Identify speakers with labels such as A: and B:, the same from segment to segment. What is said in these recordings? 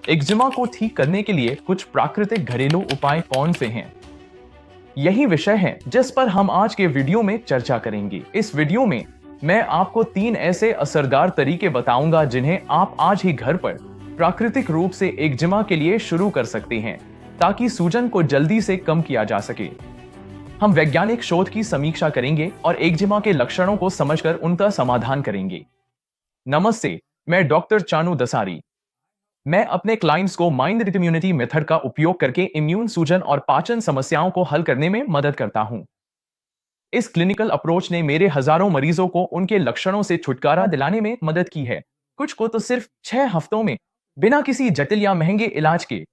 A: Eczema को ठीक करने के लिए कुछ प्राकृतिक घरेलू उपाय कौन से हैं? यही विषय है जिस पर हम आज के वीडियो में चर्चा करेंगे। इस वीडियो में मैं आपको 3 ऐसे असरदार तरीके बताऊंगा जिन्हें आप आज ही घर पर प्राकृतिक रूप से एक्जिमा के लिए शुरू कर सकते हैं, ताकि सूजन को जल्दी से कम किया जा सके। हम वैज्ञानिक शोध की समीक्षा करेंगे और एक्जिमा के लक्षणों को समझकर उनका समाधान करेंगे। नमस्ते, मैं डॉक्टर चानू दसारी। मैं अपने क्लाइंट्स को माइंड इम्यूनिटी मेथड का उपयोग करके इम्यून सूजन और पाचन समस्याओं को हल करने में मदद करता हूं। इस क्लिनिकल अप्रोच ने मेरे हजारों मरीजों को उनके लक्षणों से छुटकारा दिलाने में मदद की है, कुछ को तो सिर्फ 6 हफ्तों में, बिना किसी जटिल या महंगे इलाज के।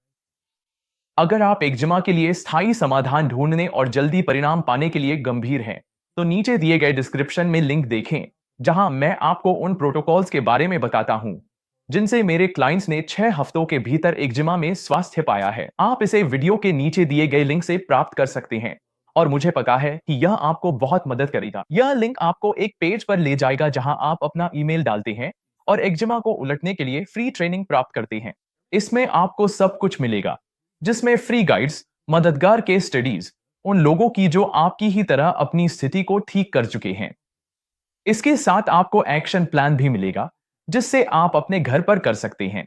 A: अगर आप एक्जिमा के लिए स्थायी समाधान ढूंढने और जल्दी परिणाम पाने के लिए गंभीर हैं, तो नीचे दिए गए डिस्क्रिप्शन में लिंक देखें, जहां मैं आपको उन प्रोटोकॉल्स के बारे में बताता हूं जिनसे मेरे क्लाइंट्स ने 6 हफ्तों के भीतर एक्जिमा में स्वास्थ्य पाया है। आप इसे वीडियो के नीचे दिए गए लिंक से प्राप्त कर सकते हैं और मुझे पता है कि यह आपको बहुत मदद करेगा। यह लिंक आपको एक पेज पर ले जाएगा जहां आप अपना ईमेल डालते हैं और एक्जिमा को उलटने के लिए फ्री ट्रेनिंग प्राप्त करते हैं। इसमें आपको सब कुछ मिलेगा, जिसमें फ्री गाइड्स, मददगार केस स्टडीज उन लोगों की जो आपकी ही तरह अपनी स्थिति को ठीक कर चुके हैं। इसके साथ आपको एक्शन प्लान भी मिलेगा, जिससे आप अपने घर पर कर सकते हैं।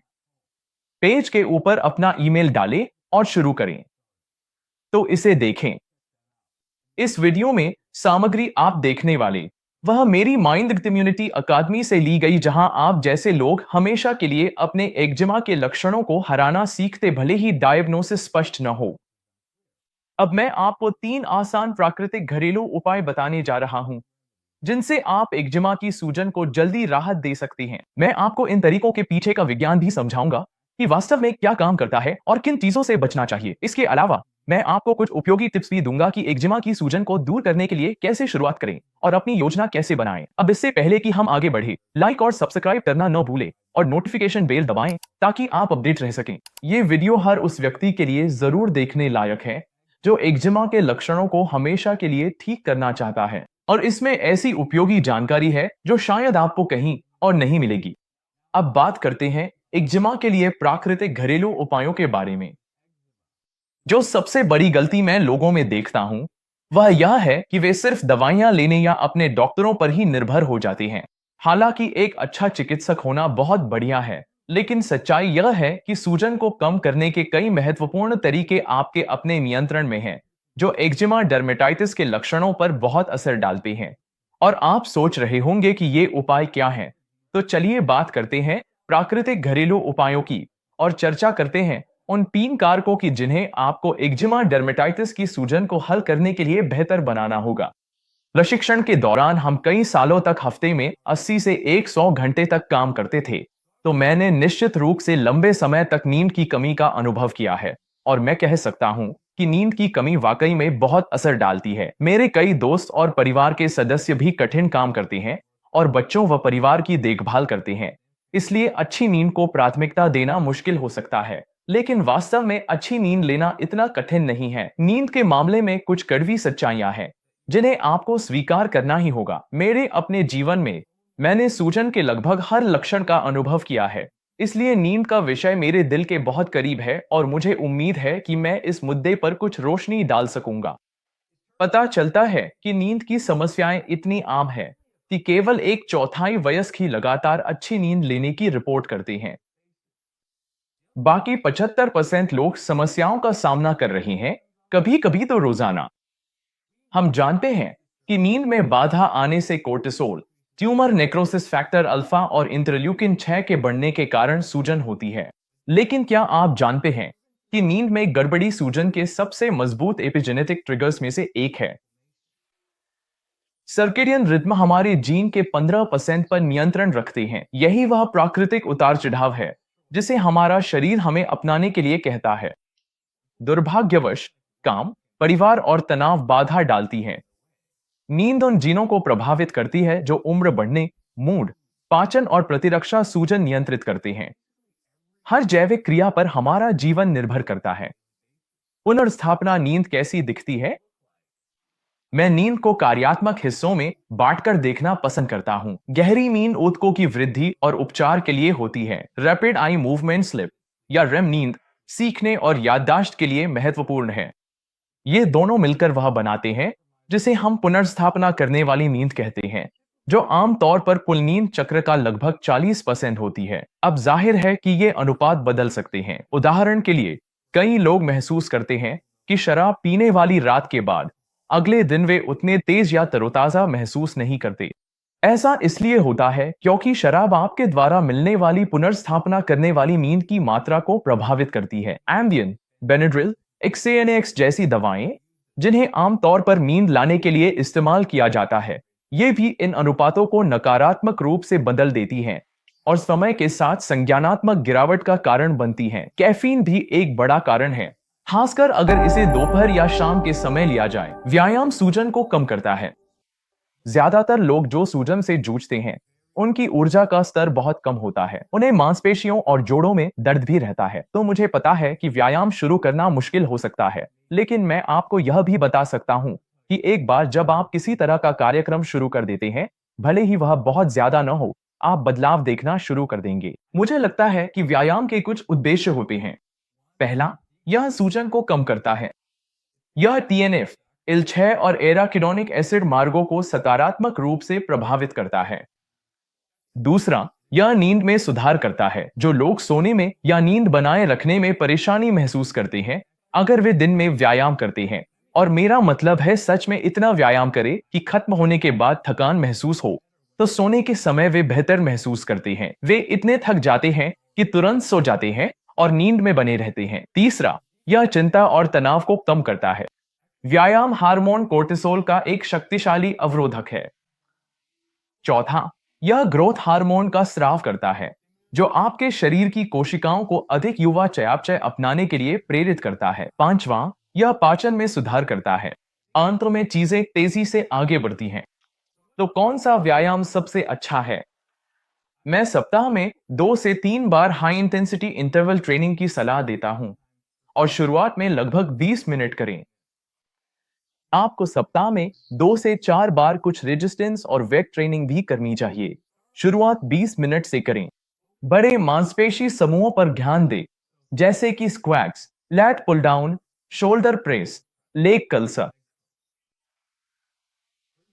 A: पेज के ऊपर अपना ईमेल डालें और शुरू करें। तो इसे देखें। इस वीडियो में सामग्री आप देखने वाले वह मेरी माइंड इम्यूनिटी अकादमी से ली गई, जहां आप जैसे लोग हमेशा के लिए अपने एक्जिमा के लक्षणों को हराना सीखते, भले ही डायग्नोसिस स्पष्ट न हो। अब मैं आपको 3 आसान प्राकृतिक घरेलू उपाय बताने जा रहा हूं जिनसे आप एक्जिमा की सूजन को जल्दी राहत दे सकते हैं। मैं आपको इन तरीकों के पीछे का विज्ञान भी समझाऊंगा कि वास्तव में क्या काम करता है और किन चीजों से बचना चाहिए। इसके अलावा मैं आपको कुछ उपयोगी टिप्स भी दूंगा कि एक्जिमा की सूजन को दूर करने के लिए कैसे शुरुआत करें और अपनी योजना कैसे बनाएं। अब इससे पहले कि हम आगे बढ़े, लाइक और सब्सक्राइब करना न भूलें और नोटिफिकेशन बेल दबाएं ताकि आप अपडेट रह सकें। ये वीडियो हर उस व्यक्ति के लिए जरूर देखने लायक है जो एक्जिमा के लक्षणों को हमेशा के लिए ठीक करना चाहता है, और इसमें ऐसी उपयोगी जानकारी है जो शायद आपको कहीं और नहीं मिलेगी। अब बात करते हैं एक्जिमा के लिए प्राकृतिक घरेलू उपायों के बारे में। जो सबसे बड़ी गलती मैं लोगों में देखता हूं, वह यह है कि वे सिर्फ दवाइयां लेने या अपने डॉक्टरों पर ही निर्भर हो जाते हैं। हालांकि एक अच्छा चिकित्सक होना बहुत बढ़िया है, लेकिन सच्चाई यह है कि सूजन को कम करने के कई महत्वपूर्ण तरीके आपके अपने नियंत्रण में हैं, जो एक्जिमा डर्मेटाइटिस के लक्षणों पर बहुत असर डालते हैं। और आप सोच रहे होंगे कि ये उपाय क्या हैं? तो चलिए बात करते हैं प्राकृतिक घरेलू उपायों की और चर्चा करते हैं उन 3 कारकों की जिन्हें आपको एक्जिमा डर्मेटाइटिस की सूजन को हल करने के लिए बेहतर बनाना होगा। प्रशिक्षण के दौरान हम कई सालों तक हफ्ते में 80 से 100 घंटे तक काम करते थे, तो मैंने निश्चित रूप से लंबे समय तक नींद की कमी का अनुभव किया है, और मैं कह सकता हूं कि नींद की कमी वाकई में बहुत असर डालती है। मेरे कई दोस्त और परिवार के सदस्य भी कठिन काम करते हैं और बच्चों व परिवार की देखभाल करते हैं, इसलिए अच्छी नींद को प्राथमिकता देना मुश्किल हो सकता है। लेकिन वास्तव में अच्छी नींद लेना इतना कठिन नहीं है। नींद के मामले में कुछ कड़वी सच्चाइयां हैं जिन्हें आपको स्वीकार करना ही होगा। मेरे अपने जीवन में मैंने सूजन के लगभग हर लक्षण का अनुभव किया है, इसलिए नींद का विषय मेरे दिल के बहुत करीब है और मुझे उम्मीद है कि मैं इस मुद्दे पर कुछ रोशनी डाल सकूंगा। पता चलता है कि नींद की समस्याएं इतनी आम है कि केवल 1/4 वयस्क ही लगातार अच्छी नींद लेने की रिपोर्ट करते हैं। बाकी 75% लोग समस्याओं का सामना कर रहे हैं, कभी कभी तो रोजाना। हम जानते हैं कि नींद में बाधा आने से cortisol, tumour necrosis factor alpha और इंटरल्यूकिन 6 के बढ़ने के कारण सूजन होती है। लेकिन क्या आप जानते हैं कि नींद में गड़बड़ी सूजन के सबसे मजबूत एपिजेनेटिक ट्रिगर्स में से एक है? सर्केडियन रिद्म हमारे जीन के 15% पर नियंत्रण रखते हैं। यही वह प्राकृतिक उतार चढ़ाव है जिसे हमारा शरीर हमें अपनाने के लिए कहता है। दुर्भाग्यवश काम, परिवार और तनाव बाधा डालती हैं। नींद उन जीनों को प्रभावित करती है जो उम्र बढ़ने, मूड, पाचन और प्रतिरक्षा सूजन नियंत्रित करते हैं। हर जैविक क्रिया पर हमारा जीवन निर्भर करता है। पुनर्स्थापना नींद कैसी दिखती है? मैं नींद को कार्यात्मक हिस्सों में बांटकर देखना पसंद करता हूं। गहरी नींद ऊतकों की वृद्धि और उपचार के लिए होती है। रैपिड आई मूवमेंट स्लिप या रेम नींद सीखने और याददाश्त के लिए महत्वपूर्ण है। ये दोनों मिलकर वह बनाते हैं जिसे हम पुनर्स्थापना करने वाली नींद कहते हैं, जो आमतौर पर कुल नींद चक्र का लगभग 40% होती है। अब जाहिर है कि ये अनुपात बदल सकते हैं। उदाहरण के लिए, कई लोग महसूस करते हैं कि शराब पीने वाली रात के बाद अगले दिन वे उतने तेज या तरोताजा महसूस नहीं करते। ऐसा इसलिए होता है क्योंकि शराब आपके द्वारा मिलने वाली पुनर्स्थापना करने वाली नींद की मात्रा को प्रभावित करती है। एम्बियन, बेनेड्रिल, एक्सेएनएक्स जैसी दवाएं, जिन्हें आमतौर पर नींद लाने के लिए इस्तेमाल किया जाता है, ये भी इन अनुपातों को नकारात्मक रूप से बदल देती हैं और समय के साथ संज्ञानात्मक गिरावट का कारण बनती हैं। कैफीन भी एक बड़ा कारण है, खासकर अगर इसे दोपहर या शाम के समय लिया जाए। व्यायाम सूजन को कम करता है। ज्यादातर लोग जो सूजन से जूझते हैं, उनकी ऊर्जा का स्तर बहुत कम होता है। उन्हें मांसपेशियों और जोड़ों में दर्द भी रहता है। तो मुझे पता है कि व्यायाम शुरू करना मुश्किल हो सकता है, लेकिन मैं आपको यह भी बता सकता हूं कि एक बार जब आप किसी तरह का कार्यक्रम शुरू कर देते हैं, भले ही वह बहुत ज्यादा न हो, आप बदलाव देखना शुरू कर देंगे। मुझे लगता है कि व्यायाम के कुछ उद्देश्य होते हैं। पहला, यह सूजन को कम करता है। यह टीएनएफ, इल-6 और एराकिडोनिक एसिड मार्गों को सकारात्मक रूप से प्रभावित करता है। दूसरा, यह नींद में सुधार करता है। जो लोग सोने में या नींद बनाए रखने में परेशानी महसूस करते हैं, अगर वे दिन में व्यायाम करते हैं, और मेरा मतलब है सच में इतना व्यायाम करें कि खत्म होने के बाद थकान महसूस हो, तो सोने के समय वे बेहतर महसूस करते हैं। वे इतने थक जाते हैं कि तुरंत सो जाते हैं और नींद में बने रहते हैं। तीसरा, यह चिंता और तनाव को कम करता है। व्यायाम हार्मोन कोर्टिसोल का एक शक्तिशाली अवरोधक है। चौथा, यह ग्रोथ हार्मोन का स्राव करता है, जो आपके शरीर की कोशिकाओं को अधिक युवा चयापचय अपनाने के लिए प्रेरित करता है। पांचवा, यह पाचन में सुधार करता है। अंत में चीजें तेजी से आगे बढ़ती हैं। तो कौन सा व्यायाम सबसे अच्छा है? मैं सप्ताह में 2 से 3 बार हाई इंटेंसिटी इंटरवल ट्रेनिंग की सलाह देता हूं, और शुरुआत में लगभग 20 मिनट करें। आपको सप्ताह में 2 से 4 बार कुछ रेजिस्टेंस और वेट ट्रेनिंग भी करनी चाहिए। शुरुआत 20 मिनट से करें। बड़े मांसपेशी समूहों पर ध्यान दें, जैसे कि squats, lat pull down, shoulder press, leg curls.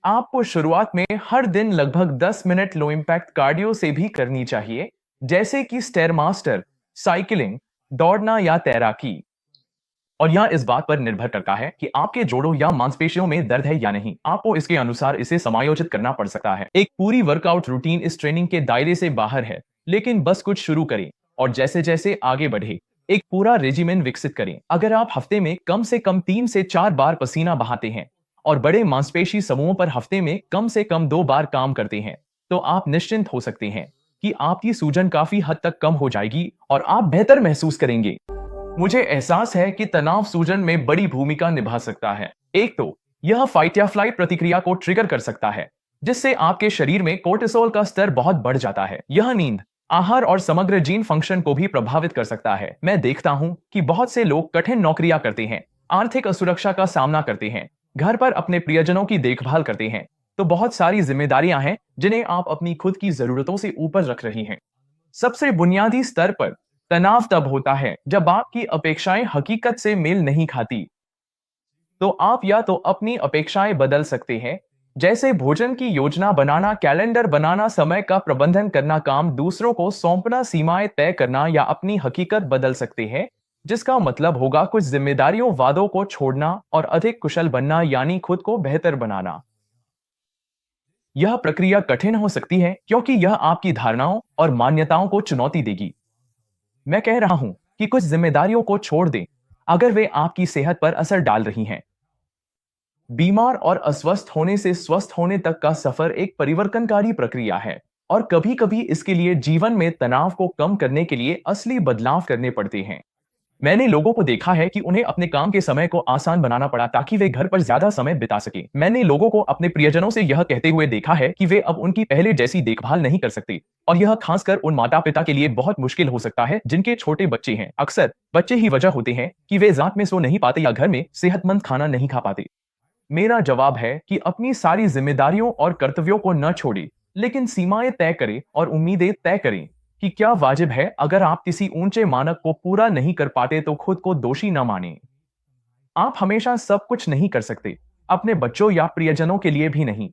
A: आपको शुरुआत में हर दिन लगभग 10 मिनट लो इम्पैक्ट कार्डियो से भी करनी चाहिए, जैसे कि स्टेयरमास्टर, साइकिलिंग, दौड़ना या तैराकी। और यह इस बात पर निर्भर करता है कि आपके जोड़ों या मांसपेशियों में दर्द है या नहीं। आपको इसके अनुसार इसे समायोजित करना पड़ सकता है। एक पूरी वर्कआउट रूटीन इस ट्रेनिंग के दायरे से बाहर है, लेकिन बस कुछ शुरू करें और जैसे जैसे आगे बढ़े, एक पूरा रेजिमेन विकसित करें। अगर आप हफ्ते में कम से कम 3 से 4 बार पसीना बहाते हैं और बड़े मांसपेशी समूहों पर हफ्ते में कम से कम 2 बार काम करते हैं, तो आप निश्चिंत हो सकते हैं कि आपकी सूजन काफी हद तक कम हो जाएगी और आप बेहतर महसूस करेंगे। मुझे एहसास है कि तनाव सूजन में बड़ी भूमिका निभा सकता है। एक तो यह फाइट या फ्लाइट प्रतिक्रिया को ट्रिगर कर सकता है, जिससे आपके शरीर में कोर्टिसोल का स्तर बहुत बढ़ जाता है। यह नींद, आहार और समग्र जीन फंक्शन को भी प्रभावित कर सकता है। मैं देखता हूं कि बहुत से लोग कठिन नौकरियां करते हैं, आर्थिक असुरक्षा का सामना करते हैं, घर पर अपने प्रियजनों की देखभाल करते हैं, तो बहुत सारी जिम्मेदारियां हैं जिन्हें आप अपनी खुद की जरूरतों से ऊपर रख रही हैं। सबसे बुनियादी स्तर पर तनाव तब होता है जब आपकी अपेक्षाएं हकीकत से मेल नहीं खाती। तो आप या तो अपनी अपेक्षाएं बदल सकते हैं, जैसे भोजन की योजना बनाना, कैलेंडर बनाना, समय का प्रबंधन करना, काम दूसरों को सौंपना, सीमाएं तय करना, या अपनी हकीकत बदल सकते हैं, जिसका मतलब होगा कुछ जिम्मेदारियों, वादों को छोड़ना और अधिक कुशल बनना, यानी खुद को बेहतर बनाना। यह प्रक्रिया कठिन हो सकती है क्योंकि यह आपकी धारणाओं और मान्यताओं को चुनौती देगी। मैं कह रहा हूं कि कुछ जिम्मेदारियों को छोड़ दें अगर वे आपकी सेहत पर असर डाल रही हैं। बीमार और अस्वस्थ होने से स्वस्थ होने तक का सफर एक परिवर्तनकारी प्रक्रिया है, और कभी-कभी इसके लिए जीवन में तनाव को कम करने के लिए असली बदलाव करने पड़ते हैं। मैंने लोगों को देखा है कि उन्हें अपने काम के समय को आसान बनाना पड़ा ताकि वे घर पर ज्यादा समय बिता सके। मैंने लोगों को अपने प्रियजनों से यह कहते हुए देखा है कि वे अब उनकी पहले जैसी देखभाल नहीं कर सकते, और यह खासकर उन माता-पिता के लिए बहुत मुश्किल हो सकता है जिनके छोटे बच्चे हैं। अक्सर बच्चे ही वजह होते हैं कि वे रात में सो नहीं पाते या घर में सेहतमंद खाना नहीं खा पाते। मेरा जवाब है कि अपनी सारी जिम्मेदारियों और कर्तव्यों को न छोड़ें, लेकिन सीमाएं तय करें और उम्मीदें तय करें। कि क्या वाजिब है अगर आप किसी ऊंचे मानक को पूरा नहीं कर पाते तो खुद को दोषी न माने। आप हमेशा सब कुछ नहीं कर सकते, अपने बच्चों या प्रियजनों के लिए भी नहीं।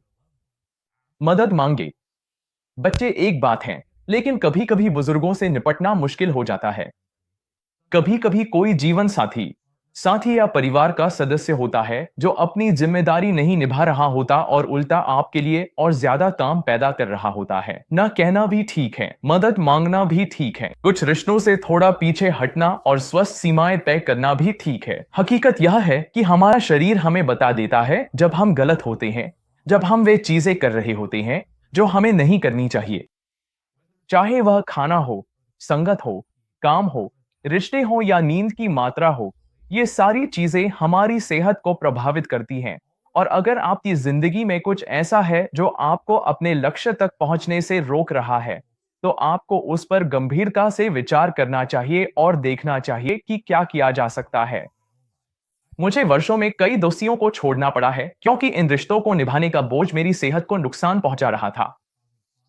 A: मदद मांगे। बच्चे एक बात है, लेकिन कभी कभी बुजुर्गों से निपटना मुश्किल हो जाता है। कभी कभी कोई जीवन साथी साथी या परिवार का सदस्य होता है जो अपनी जिम्मेदारी नहीं निभा रहा होता और उल्टा आपके लिए और ज्यादा काम पैदा कर रहा होता है। ना कहना भी ठीक है, मदद मांगना भी ठीक है, कुछ रिश्तों से थोड़ा पीछे हटना और स्वस्थ सीमाएं तय करना भी ठीक है। हकीकत यह है कि हमारा शरीर हमें बता देता है जब हम गलत होते हैं, जब हम वे चीजें कर रहे होते हैं जो हमें नहीं करनी चाहिए। चाहे वह खाना हो, संगत हो, काम हो, रिश्ते हो या नींद की मात्रा हो, ये सारी चीजें हमारी सेहत को प्रभावित करती हैं। और अगर आपकी जिंदगी में कुछ ऐसा है जो आपको अपने लक्ष्य तक पहुंचने से रोक रहा है, तो आपको उस पर गंभीरता से विचार करना चाहिए और देखना चाहिए कि क्या किया जा सकता है। मुझे वर्षों में कई दोस्तियों को छोड़ना पड़ा है क्योंकि इन रिश्तों को निभाने का बोझ मेरी सेहत को नुकसान पहुंचा रहा था।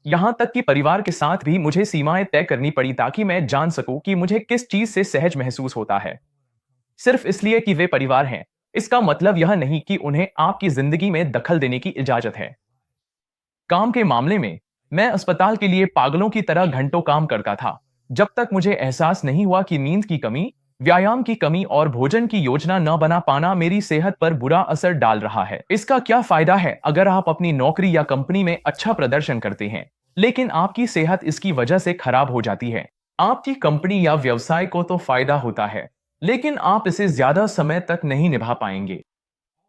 A: यहां तक कि परिवार के साथ भी मुझे सीमाएं तय करनी पड़ी ताकि मैं जान सकूं कि मुझे किस चीज से सहज महसूस होता है। सिर्फ इसलिए कि वे परिवार हैं, इसका मतलब यह नहीं कि उन्हें आपकी जिंदगी में दखल देने की इजाजत है। काम के मामले में मैं अस्पताल के लिए पागलों की तरह घंटों काम करता था, जब तक मुझे एहसास नहीं हुआ कि नींद की कमी, व्यायाम की कमी और भोजन की योजना न बना पाना मेरी सेहत पर बुरा असर डाल रहा है। इसका क्या फायदा है अगर आप अपनी नौकरी या कंपनी में अच्छा प्रदर्शन करते हैं, लेकिन आपकी सेहत इसकी वजह से खराब हो जाती है। आपकी कंपनी या व्यवसाय को तो फायदा होता है, लेकिन आप इसे ज्यादा समय तक नहीं निभा पाएंगे।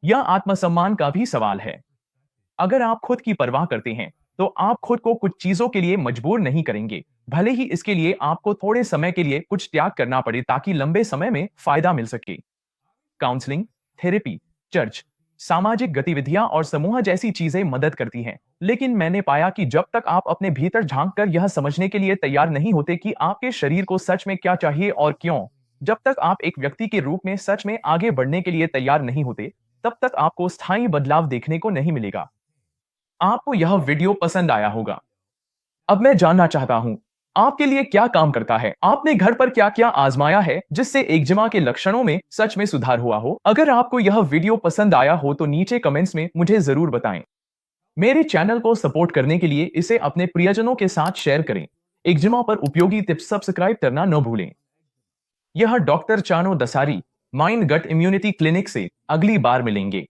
A: यह आत्मसम्मान का भी सवाल है। अगर आप खुद की परवाह करते हैं, तो आप खुद को कुछ चीजों के लिए मजबूर नहीं करेंगे, भले ही इसके लिए आपको थोड़े समय के लिए कुछ त्याग करना पड़े ताकि लंबे समय में फायदा मिल सके। काउंसलिंग, थेरेपी, चर्च, सामाजिक गतिविधियां और समूह जैसी चीजें मदद करती हैं, लेकिन मैंने पाया कि जब तक आप अपने भीतर झांक कर यह समझने के लिए तैयार नहीं होते कि आपके शरीर को सच में क्या चाहिए और क्यों, जब तक आप एक व्यक्ति के रूप में सच में आगे बढ़ने के लिए तैयार नहीं होते, तब तक आपको स्थायी बदलाव देखने को नहीं मिलेगा। आपको यह वीडियो पसंद आया होगा। अब मैं जानना चाहता हूं, आपके लिए क्या काम करता है? आपने घर पर क्या क्या आजमाया है जिससे एक्जिमा के लक्षणों में सच में सुधार हुआ हो? अगर आपको यह वीडियो पसंद आया हो तो नीचे कमेंट्स में मुझे जरूर बताएं। मेरे चैनल को सपोर्ट करने के लिए इसे अपने प्रियजनों के साथ शेयर करें। एक्जिमा पर उपयोगी टिप्स सब्सक्राइब करना न भूलें। यह डॉक्टर चानो दसारी, माइंड गट इम्यूनिटी क्लिनिक से। अगली बार मिलेंगे।